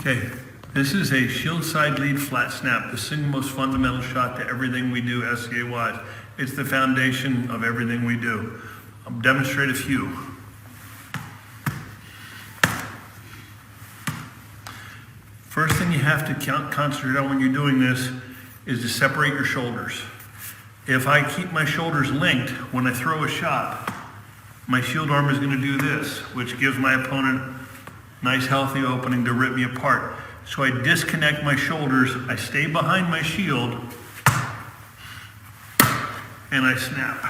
Okay, this is a shield side lead flat snap, the single most fundamental shot to everything we do SCA-wise. It's the foundation of everything we do. I'll demonstrate a few. First thing you have to concentrate on when you're doing this is to separate your shoulders. If I keep my shoulders linked, when I throw a shot, my shield arm is going to do this, which gives my opponent a nice healthy opening to rip me apart. So I disconnect my shoulders, I stay behind my shield, and I snap.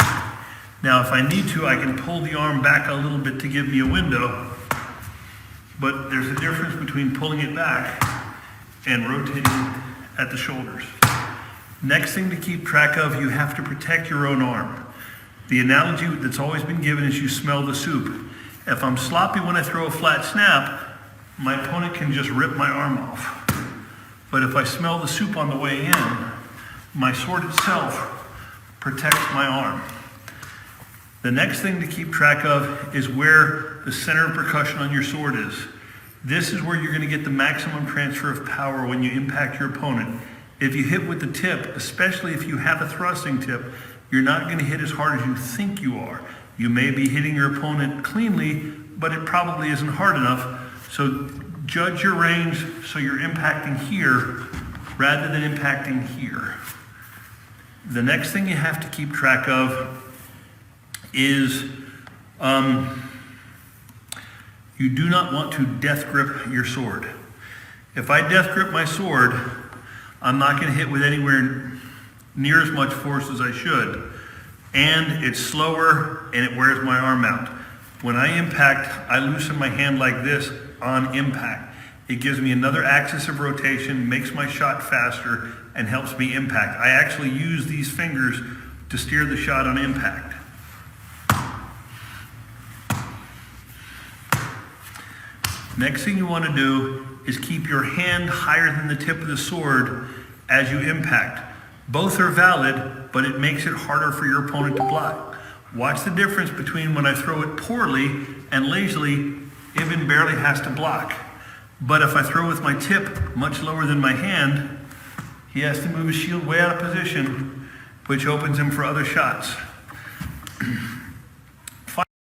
Now if I need to, I can pull the arm back a little bit to give me a window, but there's a difference between pulling it back and rotating at the shoulders. Next thing to keep track of, you have to protect your own arm. The analogy that's always been given is you smell the soup. If I'm sloppy when I throw a flat snap, my opponent can just rip my arm off. But if I smell the soup on the way in, my sword itself protects my arm. The next thing to keep track of is where the center of percussion on your sword is. This is where you're going to get the maximum transfer of power when you impact your opponent. If you hit with the tip, especially if you have a thrusting tip, you're not going to hit as hard as you think you are. You may be hitting your opponent cleanly, but it probably isn't hard enough. So judge your range so you're impacting here rather than impacting here. The next thing you have to keep track of is you do not want to death grip your sword. If I death grip my sword, I'm not going to hit with anywhere near as much force as I should, and it's slower and it wears my arm out. When I impact, I loosen my hand like this on impact. It gives me another axis of rotation, makes my shot faster, and helps me impact. I actually use these fingers to steer the shot on impact. Next thing you want to do is keep your hand higher than the tip of the sword as you impact. Both are valid, but it makes it harder for your opponent to block. Watch the difference between when I throw it poorly and lazily, Ivan barely has to block. But if I throw with my tip much lower than my hand, he has to move his shield way out of position, which opens him for other shots.